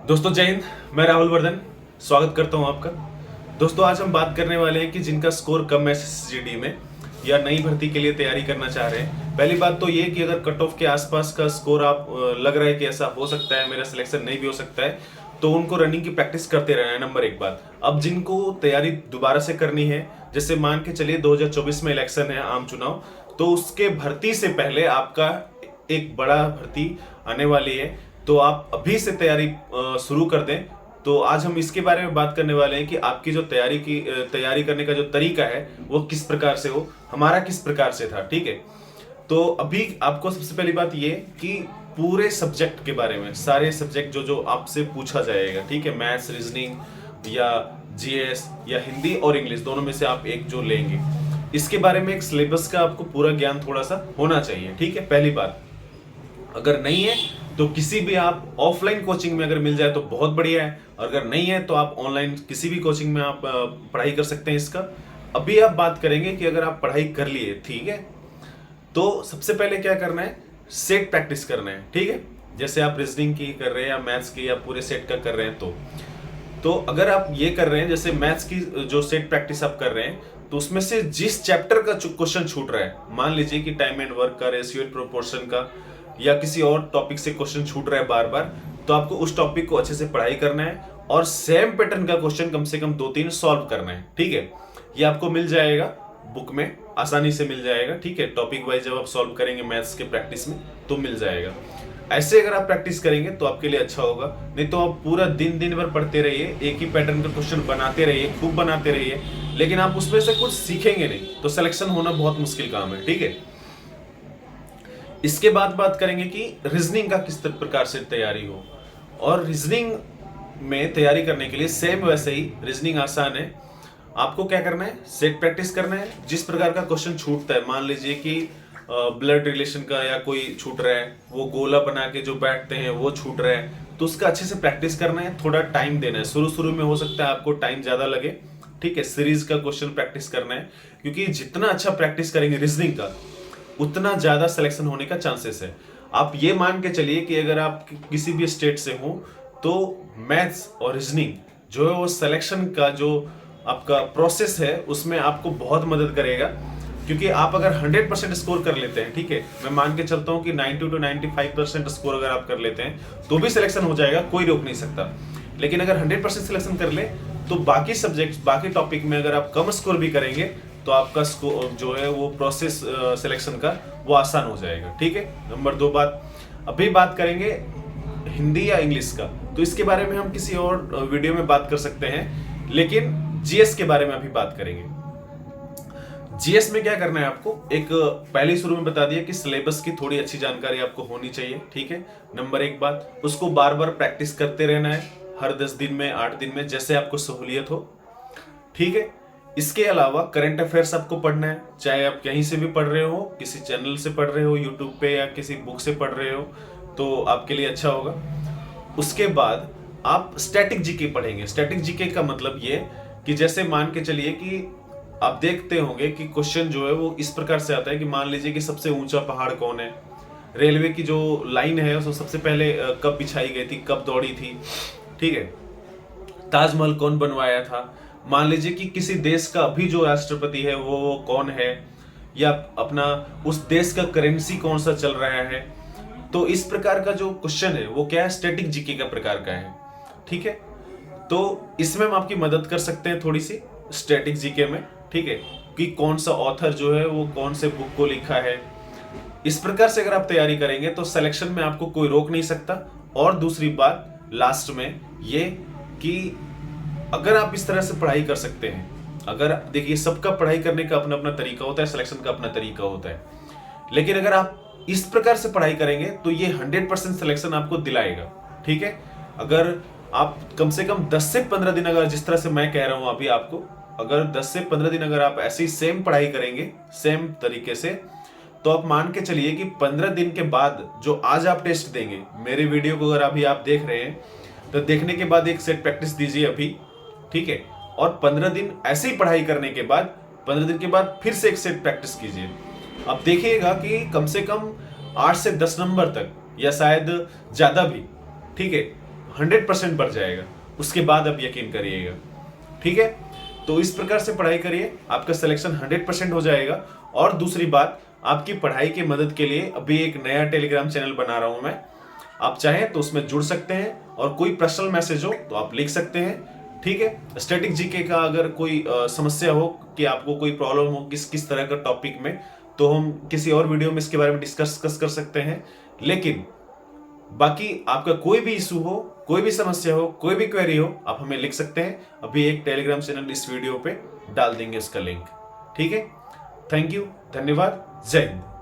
दोस्तों जय हिंद। मैं राहुल वर्धन स्वागत करता हूं आपका। दोस्तों आज हम बात करने वाले हैं कि जिनका स्कोर कम है एसएससीजीडी में या नई भर्ती के लिए तैयारी करना चाह रहे हैं। पहली बात तो ये कि अगर कट ऑफ के आसपास का स्कोर आप लग रहा है कि ऐसा हो सकता है, मेरा सिलेक्शन नहीं भी हो सकता है, तो उनको रनिंग की प्रैक्टिस करते रहना है। नंबर एक बात, अब जिनको तैयारी दोबारा से करनी है, जैसे मान के चलिए 2024 में इलेक्शन है, आम चुनाव, तो उसके भर्ती से पहले आपका एक बड़ा भर्ती आने वाली है, तो आप अभी से तैयारी शुरू कर दें। तो आज हम इसके बारे में बात करने वाले हैं कि आपकी जो तैयारी करने का जो तरीका है वो किस प्रकार से हो, हमारा किस प्रकार से था। ठीक है, तो अभी आपको सबसे पहली बात ये कि पूरे सब्जेक्ट के बारे में, सारे सब्जेक्ट जो जो आपसे पूछा जाएगा, ठीक है, मैथ्स, रीजनिंग या जीएस या हिंदी और इंग्लिश, दोनों में से आप एक जो लेंगे, इसके बारे में एक सिलेबस का आपको पूरा ज्ञान थोड़ा सा होना चाहिए। ठीक है, पहली बात। अगर नहीं है तो किसी भी आप ऑफलाइन कोचिंग में अगर मिल जाए तो बहुत बढ़िया है, अगर नहीं है तो आप ऑनलाइन किसी भी कोचिंग में आप पढ़ाई कर सकते हैं इसका। अभी आप बात करेंगे कि अगर आप पढ़ाई कर लिए, ठीक है, तो सबसे पहले क्या करना है, सेट प्रैक्टिस करना है। ठीक है, जैसे आप रीजनिंग की कर रहे हैं या मैथ्स की या पूरे सेट का कर रहे हैं, तो अगर आप ये कर रहे हैं, जैसे मैथ्स की जो सेट प्रैक्टिस आप कर रहे हैं, तो उसमें से जिस चैप्टर का क्वेश्चन छूट रहा है, मान लीजिए कि टाइम एंड वर्क का, रेशियो एंड प्रोपोर्शन का, या किसी और टॉपिक से क्वेश्चन छूट रहा है बार बार, तो आपको उस टॉपिक को अच्छे से पढ़ाई करना है और सेम पैटर्न का क्वेश्चन कम से कम 2-3 सॉल्व करना है। ठीक है, ये आपको मिल जाएगा बुक में, आसानी से मिल जाएगा। ठीक है, टॉपिक वाइज जब आप सॉल्व करेंगे मैथ्स के प्रैक्टिस में तो मिल जाएगा। ऐसे अगर आप प्रैक्टिस करेंगे तो आपके लिए अच्छा होगा। नहीं तो आप पूरा दिन दिन भर पढ़ते रहिए, एक ही पैटर्न का क्वेश्चन बनाते रहिए, खूब बनाते रहिए, लेकिन आप उसमें से कुछ सीखेंगे नहीं, तो सिलेक्शन होना बहुत मुश्किल काम है। ठीक है, इसके बाद बात करेंगे कि रीजनिंग का किस प्रकार से तैयारी हो। और रीजनिंग में तैयारी करने के लिए सेम वैसे ही, रीजनिंग आसान है। आपको क्या करना है, सेट प्रैक्टिस करना है। जिस प्रकार का क्वेश्चन छूटता है, मान लीजिए कि ब्लड रिलेशन का या कोई छूट रहा है, वो गोला बना के जो बैठते हैं वो छूट रहा है, तो उसका अच्छे से प्रैक्टिस करना है, थोड़ा टाइम देना है। शुरू शुरू में हो सकता है आपको टाइम ज्यादा लगे। ठीक है, सीरीज का क्वेश्चन प्रैक्टिस करना है, क्योंकि जितना अच्छा प्रैक्टिस करेंगे रीजनिंग का, उतना ज्यादा सिलेक्शन होने का चांसेस है। आप ये मान के चलिए कि अगर आप किसी भी स्टेट से हो, तो मैथ्स और रीजनिंग जो है वो सिलेक्शन का जो आपका प्रोसेस है उसमें आपको बहुत मदद करेगा। क्योंकि आप अगर 100% स्कोर कर लेते हैं, ठीक है, मैं मान के चलता हूं कि 90 to 95% स्कोर अगर आप कर लेते हैं तो भी सिलेक्शन हो जाएगा, कोई रोक नहीं सकता। लेकिन अगर 100% सिलेक्शन कर ले तो बाकी सब्जेक्ट, बाकी टॉपिक में अगर आप कम स्कोर भी करेंगे तो आपका स्कोर जो है वो प्रोसेस सिलेक्शन का वो आसान हो जाएगा। ठीक है, नंबर 2 बात, अभी बात करेंगे हिंदी या इंग्लिश का, तो इसके बारे में हम किसी और वीडियो में बात कर सकते हैं, लेकिन जीएस के बारे में अभी बात करेंगे। जीएस में क्या करना है आपको, एक पहले शुरू में बता दिया कि सिलेबस की थोड़ी अच्छी जानकारी आपको होनी चाहिए। ठीक है, नंबर 1 बात, उसको बार बार प्रैक्टिस करते रहना है, हर 10 दिन में, 8 दिन में, जैसे आपको सहूलियत हो। ठीक है, इसके अलावा करंट अफेयर्स आपको पढ़ना है, चाहे आप कहीं से भी पढ़ रहे हो, किसी चैनल से पढ़ रहे हो, यूट्यूब पे या किसी बुक से पढ़ रहे हो, तो आपके लिए अच्छा होगा। उसके बाद आप स्टैटिक जीके पढ़ेंगे। स्टैटिक जीके का मतलब ये कि जैसे मान के चलिए कि आप देखते होंगे कि क्वेश्चन जो है वो इस प्रकार से आता है कि मान लीजिए कि सबसे ऊंचा पहाड़ कौन है, रेलवे की जो लाइन है उसको सबसे पहले कब बिछाई गई थी, कब दौड़ी थी, ठीक है, ताजमहल कौन बनवाया था, मान लीजिए कि किसी देश का अभी जो राष्ट्रपति है वो कौन है, या अपना उस देश का करेंसी कौन सा चल रहा है। तो इस प्रकार का जो क्वेश्चन है वो क्या है, स्टैटिक जीके का प्रकार का है। ठीक है, तो इसमें हम आपकी मदद कर सकते हैं थोड़ी सी स्टैटिक जीके में। ठीक है, कि कौन सा ऑथर जो है वो कौन से बुक को लिखा है। इस प्रकार से अगर आप तैयारी करेंगे तो सिलेक्शन में आपको कोई रोक नहीं सकता। और दूसरी बात लास्ट में ये कि अगर आप इस तरह से पढ़ाई कर सकते हैं, अगर देखिए सबका पढ़ाई करने का अपना अपना तरीका होता है, सिलेक्शन का अपना तरीका होता है, लेकिन अगर आप इस प्रकार से पढ़ाई करेंगे तो ये 100% सिलेक्शन आपको दिलाएगा। ठीक है, अगर आप कम से कम 10 से 15 दिन, अगर जिस तरह से मैं कह रहा हूं अभी आपको, अगर 10 से 15 दिन अगर आप ऐसे ही सेम पढ़ाई करेंगे सेम तरीके से, तो आप मान के चलिए कि 15 दिन के बाद जो आज आप टेस्ट देंगे, मेरे वीडियो को अगर अभी आप देख रहे हैं तो देखने के बाद एक सेट प्रैक्टिस दीजिए अभी। ठीक है, और 15 दिन ऐसे ही पढ़ाई करने के बाद 15 दिन के बाद फिर से एक सेट प्रैक्टिस कीजिए। अब देखिएगा कि कम से कम 8 से 10 नंबर तक, या शायद ज्यादा भी, ठीक है, 100% बढ़ जाएगा। उसके बाद आप यकीन करिएगा, ठीक है। तो इस प्रकार से पढ़ाई करिए, आपका सिलेक्शन 100% हो जाएगा। और दूसरी बात, आपकी पढ़ाई की मदद के लिए अभी एक नया टेलीग्राम चैनल बना रहा हूं मैं, आप चाहें तो उसमें जुड़ सकते हैं, और कोई पर्सनल मैसेज हो तो आप लिख सकते हैं, ठीक है। स्टैटिक जीके का अगर कोई समस्या हो कि आपको कोई प्रॉब्लम हो किस किस तरह का टॉपिक में, तो हम किसी और वीडियो में इसके बारे में डिस्कस कर सकते हैं। लेकिन बाकी आपका कोई भी इशू हो, कोई भी समस्या हो, कोई भी क्वेरी हो, आप हमें लिख सकते हैं। अभी एक टेलीग्राम चैनल इस वीडियो पे डाल देंगे उसका लिंक, ठीक है। थैंक यू, धन्यवाद, जय हिंद।